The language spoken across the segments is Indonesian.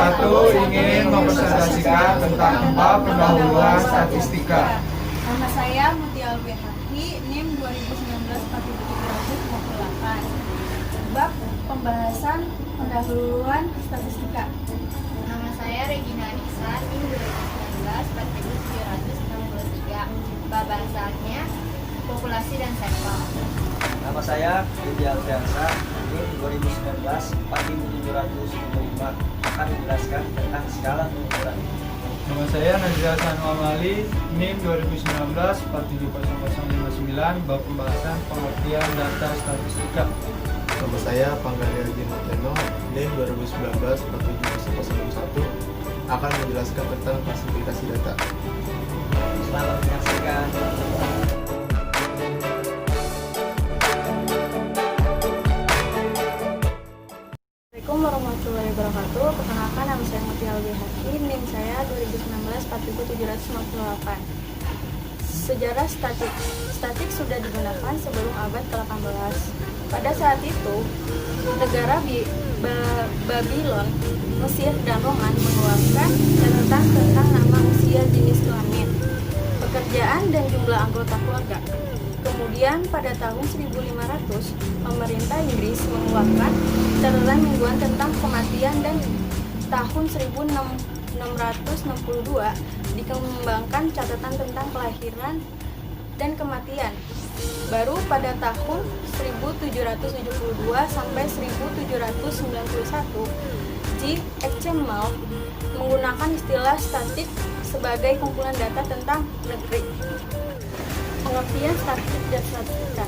ingin mempresentasikan tentang bab pendahuluan statistika. Nama saya Mutia Albehahi, NIM 2019-47358. Bab pembahasan pendahuluan statistika. Nama saya Regina Anissa, NIM 2019-4763. Bahasannya populasi dan sampel. Nama saya Yudi Alfiansa, NIM 2019-4755, akan menjelaskan tentang skala pengukuran. Nama saya Nazira Sanu Amali, NIM 2019-47059, bab pembahasan pengertian data statistika. Nama saya Panggalia Jimateno, NIM 2019-47001, akan menjelaskan tentang klasifikasi data. Selamat menyaksikan. Assalamualaikum warahmatullahi wabarakatuh. Perkenalkan, nama saya Mutia Albehahi, NIM saya 2019-47758. Sejarah statik sudah digunakan sebelum abad ke-18. Pada saat itu, negara Babylon, Mesir, dan Roman mengeluarkan catatan tentang nama, usia, jenis kelamin, pekerjaan, dan jumlah anggota keluarga. Kemudian pada tahun 1500, pemerintah Inggris mengeluarkan catatan mingguan tentang kematian, dan tahun 1662 dikembangkan catatan tentang kelahiran dan kematian. Baru pada tahun 1772 sampai 1791, G. Excelmel menggunakan istilah statik sebagai kumpulan data tentang negeri. Pengertian statistik dan statistika.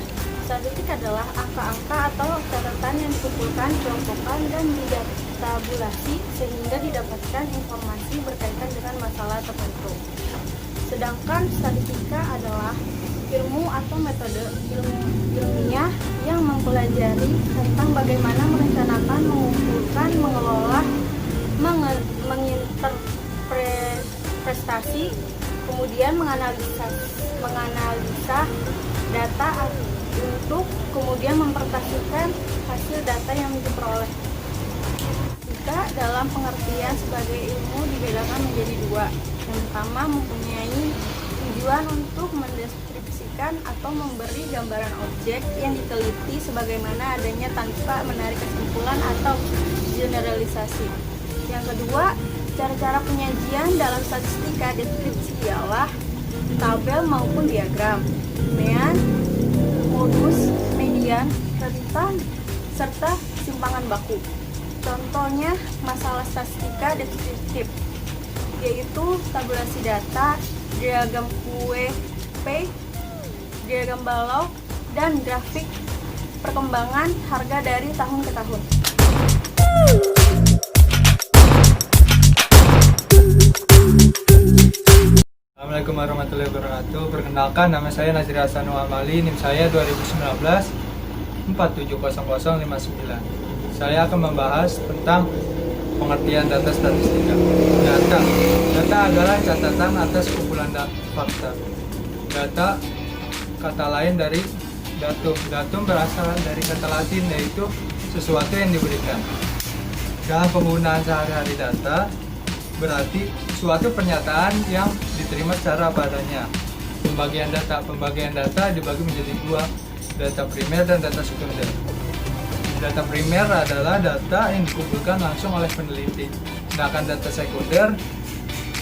Statistik adalah angka-angka atau catatan yang dikumpulkan, dikelompokkan, dan ditabulasi sehingga didapatkan informasi berkaitan dengan masalah tertentu. Sedangkan statistika adalah ilmu atau metode ilmiah yang mempelajari tentang bagaimana merencanakan, mengumpulkan, mengelola, menginterpretasi, kemudian menganalisa data untuk kemudian mempresentasikan hasil data yang diperoleh. Jika dalam pengertian sebagai ilmu dibedakan menjadi dua. Yang pertama, mempunyai tujuan untuk mendeskripsikan atau memberi gambaran objek yang diteliti sebagaimana adanya tanpa menarik kesimpulan atau generalisasi. Yang kedua, cara-cara penyajian dalam statistika. Deskripsi ialah tabel maupun diagram, mean, modus, median, rentan, serta simpangan baku. Contohnya masalah statistika deskriptif, yaitu tabulasi data, diagram QP, diagram balok, dan grafik perkembangan harga dari tahun ke tahun. Assalamualaikum warahmatullahi wabarakatuh. Perkenalkan, nama saya Nazira Sanu Amali, NIM saya 2019-47059. Saya akan membahas tentang pengertian data statistika. Data adalah catatan atas kumpulan fakta. Data, kata lain dari datum. Datum berasal dari kata Latin, yaitu sesuatu yang diberikan. Dalam penggunaan sehari-hari, data berarti suatu pernyataan yang diterima secara padanya. Pembagian data dibagi menjadi dua, data primer dan data sekunder. Data primer adalah data yang dikumpulkan langsung oleh peneliti. Sedangkan data sekunder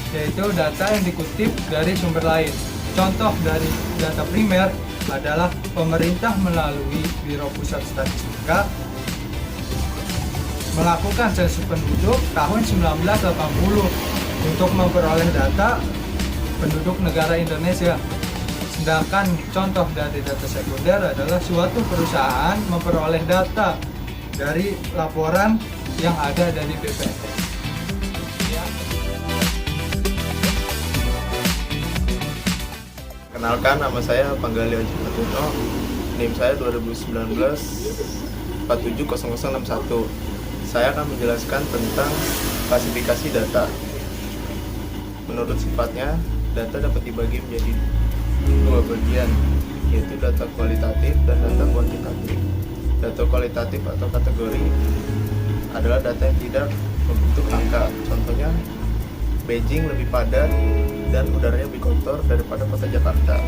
yaitu data yang dikutip dari sumber lain. Contoh dari data primer adalah pemerintah melalui Biro Pusat Statistika melakukan sensus penduduk tahun 1980 untuk memperoleh data penduduk negara Indonesia. Sedangkan contoh dari data sekunder adalah suatu perusahaan memperoleh data dari laporan yang ada dari BPS. Kenalkan, nama saya Panggalia Jimateno, NIM saya 2019-47061. Saya akan menjelaskan tentang klasifikasi data. Menurut sifatnya, data dapat dibagi menjadi dua bagian, yaitu data kualitatif dan data kuantitatif. Data kualitatif atau kategori adalah data yang tidak membentuk angka. Contohnya, Beijing lebih padat dan udaranya lebih kotor daripada kota Jakarta.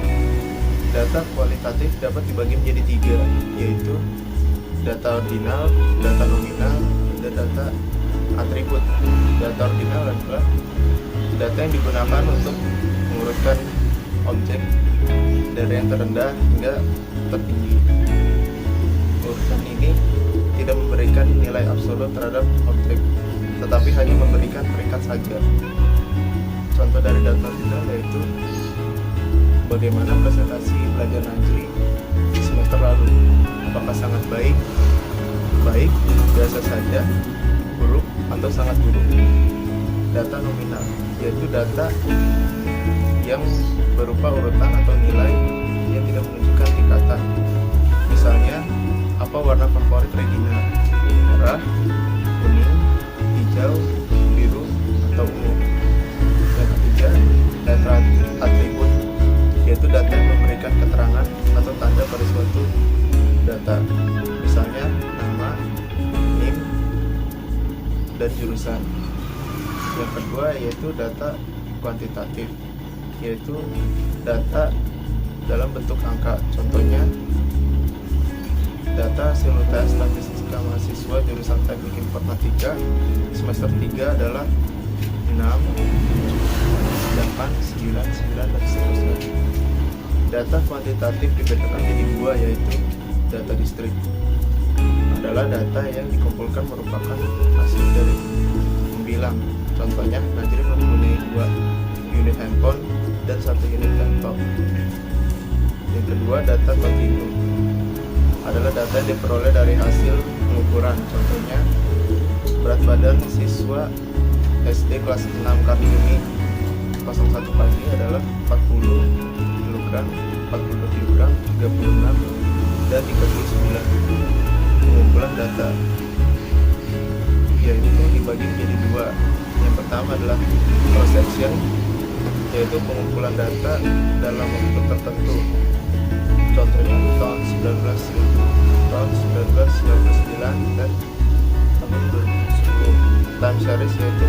Data kualitatif dapat dibagi menjadi 3, yaitu data ordinal, data nominal, dan data atribut. Data ordinal adalah data yang digunakan untuk mengurutkan objek dari yang terendah hingga tertinggi. Urutan ini tidak memberikan nilai absolut terhadap objek, tetapi hanya memberikan peringkat saja. Contoh dari data ordinal yaitu bagaimana presentasi belajar Najri di semester lalu. Apakah sangat baik, biasa saja, buruk, atau sangat buruk. Data nominal yaitu data yang berupa urutan atau nilai yang tidak menunjukkan tingkatan. Misalnya, apa warna favorit Regina? Merah, kuning, hijau, biru, atau ungu. Yang ketiga, data atribut yaitu data yang memberikan keterangan atau tanda pada suatu data. Misalnya, nama, NIM, dan jurusan. Yang kedua yaitu data kuantitatif, yaitu data dalam bentuk angka. Contohnya, data hasil UTS statistika mahasiswa jurusan teknik informatika semester 3 adalah 6, 8, 9, 9, dan seterusnya. Data kuantitatif dibedakan menjadi 2, yaitu data distrik. Adalah data yang dikumpulkan merupakan hasil dari pembilang. Contohnya, Najri mempunyai 2 unit handphone dan 1 unit laptop. Yang kedua, data kontinu adalah data yang diperoleh dari hasil pengukuran. Contohnya, berat badan siswa SD kelas 6 Kartini 01 pagi adalah 40 kg, 40 kg, 36, dan 39. Pengumpulan data yaitu dibagi menjadi 2. Yang pertama adalah cross section, yaitu pengumpulan data dalam waktu tertentu. Contohnya tahun 1999 dan tahun 2010. Time series yaitu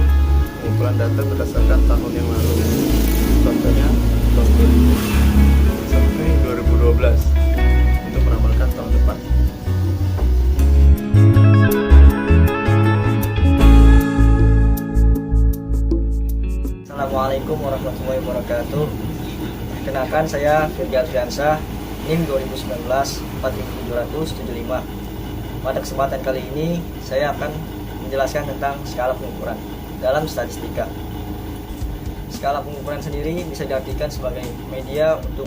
pengumpulan data berdasarkan tahun yang lalu. Contohnya tahun 2000 sampai 2012 untuk meramalkan tahun depan. Assalamualaikum warahmatullahi wabarakatuh. Kenalkan, saya Firdi Alfiansyah, NIM 2019 4775. Pada kesempatan kali ini saya akan menjelaskan tentang skala pengukuran dalam statistika. Skala pengukuran sendiri bisa diartikan sebagai media untuk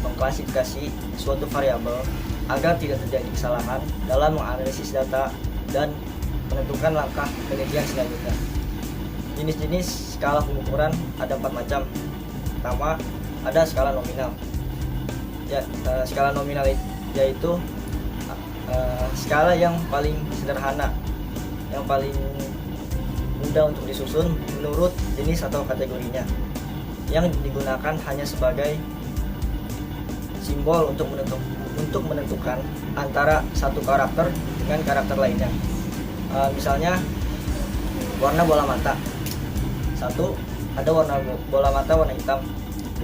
mengklasifikasi suatu variabel agar tidak terjadi kesalahan dalam menganalisis data dan menentukan langkah penelitian selanjutnya. Jenis-jenis skala pengukuran ada 4 macam. Pertama, ada skala nominal. Skala nominal yaitu skala yang paling sederhana, yang paling mudah untuk disusun menurut jenis atau kategorinya, yang digunakan hanya sebagai simbol untuk menentukan antara satu karakter dengan karakter lainnya. Misalnya, warna bola mata. 1. Ada warna bola mata warna hitam.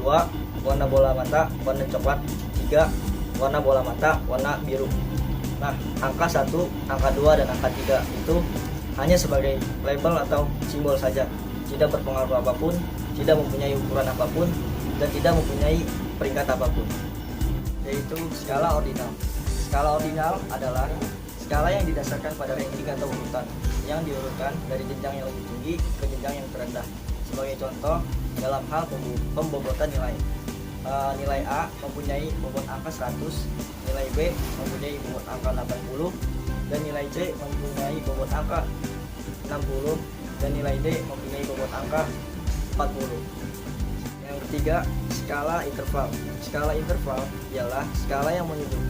2. Warna bola mata warna coklat. 3. Warna bola mata warna biru. Nah, angka 1, angka 2, dan angka 3 itu hanya sebagai label atau simbol saja, tidak berpengaruh apapun, tidak mempunyai ukuran apapun, dan tidak mempunyai peringkat apapun. Yaitu skala ordinal. Skala ordinal adalah skala yang didasarkan pada ranking atau urutan, yang diurutkan dari jenjang yang lebih tinggi ke jenjang yang terendah. Sebagai contoh, dalam hal pembobotan nilai, nilai A mempunyai bobot angka 100, nilai B mempunyai bobot angka 80, dan nilai C mempunyai bobot angka 60, dan nilai D mempunyai bobot angka 40. Yang ketiga, skala interval. Skala interval ialah skala yang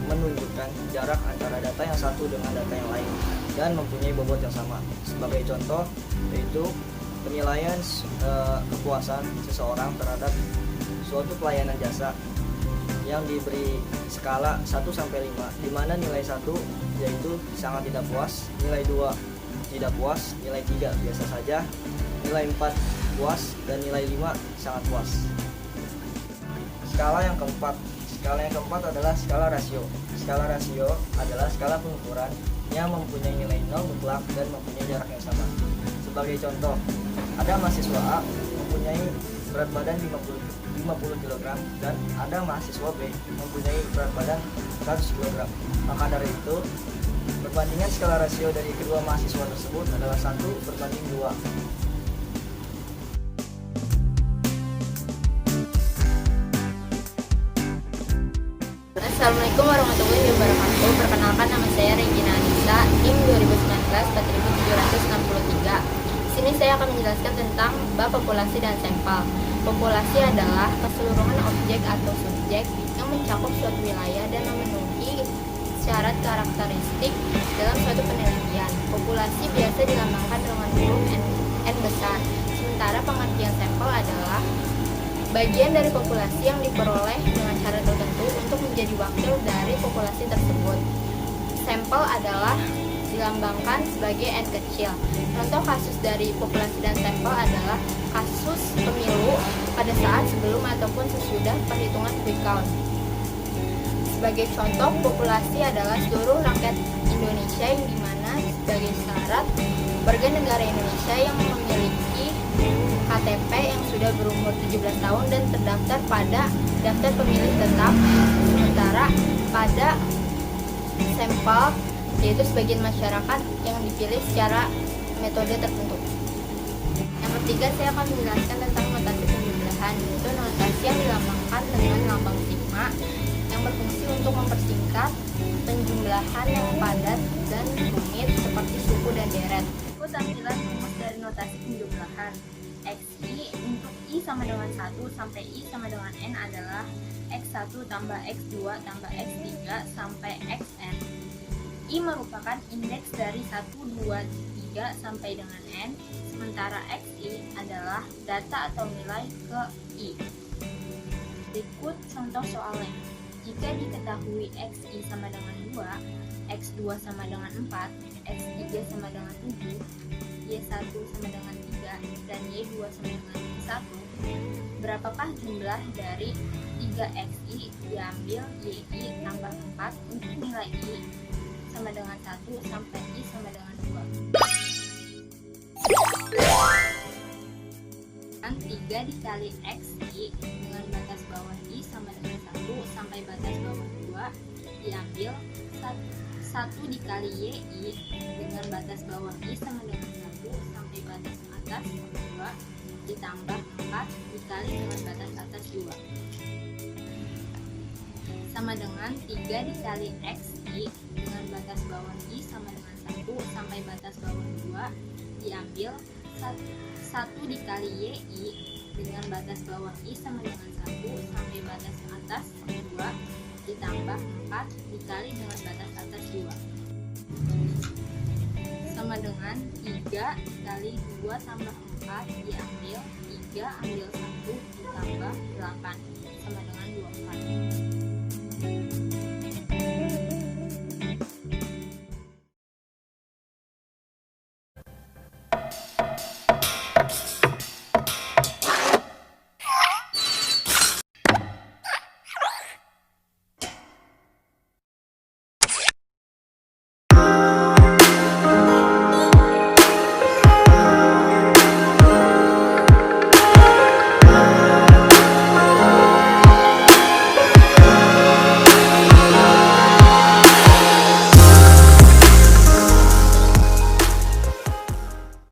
menunjukkan jarak antara data yang satu dengan data yang lain dan mempunyai bobot yang sama. Sebagai contoh, yaitu penilaian kepuasan seseorang terhadap suatu pelayanan jasa yang diberi skala 1 sampai 5, di mana nilai 1 yaitu sangat tidak puas, nilai 2 tidak puas, nilai 3 biasa saja, nilai 4 puas, dan nilai 5 sangat puas. Skala yang keempat adalah skala rasio. Skala rasio adalah skala pengukuran yang mempunyai nilai 0 mutlak dan mempunyai jarak yang sama. Sebagai contoh, ada mahasiswa A mempunyai berat badan 50 kg dan ada mahasiswa B mempunyai berat badan 100 kg. Maka dari itu, perbandingan skala rasio dari kedua mahasiswa tersebut adalah 1:2. Assalamualaikum warahmatullahi wabarakatuh. Perkenalkan, nama saya Regina Anissa, NIM 2019 4763. Di sini saya akan menjelaskan tentang bab populasi dan sampel. Populasi adalah keseluruhan objek atau subjek yang mencakup suatu wilayah dan memenuhi syarat karakteristik dalam suatu penelitian. Populasi biasa dilambangkan dengan huruf N besar. Sementara pengertian sampel adalah bagian dari populasi yang diperoleh dengan cara tertentu untuk menjadi wakil dari populasi tersebut. Sampel adalah dilambangkan sebagai N kecil. Contoh kasus dari populasi dan sampel adalah kasus pemilu pada saat sebelum ataupun sesudah perhitungan quick count. Sebagai contoh, populasi adalah seluruh rakyat Indonesia yang dimana sebagai syarat warga negara Indonesia yang memiliki KTP yang sudah berumur 17 tahun dan terdaftar pada daftar pemilih tetap. Sementara pada sampel yaitu sebagian masyarakat yang dipilih secara metode tertentu. Yang ketiga, saya akan menjelaskan tentang notasi penjumlahan, yaitu notasi yang dilambangkan dengan lambang sigma yang berfungsi untuk mempersingkat penjumlahan yang padat dan rumit seperti suku dan deret. Berikut tampilan rumus dari notasi penjumlahan. XI untuk I sama dengan 1 sampai I sama dengan N adalah X1 tambah X2 tambah X3 sampai Xn. I merupakan indeks dari 1, 2, 3 sampai dengan N, sementara Xi adalah data atau nilai ke I. Berikut contoh soalnya. Jika diketahui Xi sama dengan 2, X2 sama dengan 4, X3 sama dengan 7, Y1 sama dengan 3, dan Y2 sama dengan 1, berapakah jumlah dari 3Xi diambil YI tambah 4 untuk nilai I sama dengan 1 sampai I sama dengan 2. Dan 3 dikali Xi dengan batas bawah I sama dengan 1 sampai batas bawah 2 diambil 1 dikali YI dengan batas bawah I sama dengan 1 sampai batas atas 2 ditambah 4 dikali dengan batas atas 2 sama dengan 3 dikali Xi dengan batas bawah I sama dengan 1 sampai batas bawah 2 diambil 1 dikali YI dengan batas bawah I sama dengan 1 sampai batas atas 2 ditambah 4 dikali dengan batas atas 2 sama dengan 3 kali 2 tambah 4 diambil 3 ambil 1 ditambah 8 sama dengan 24.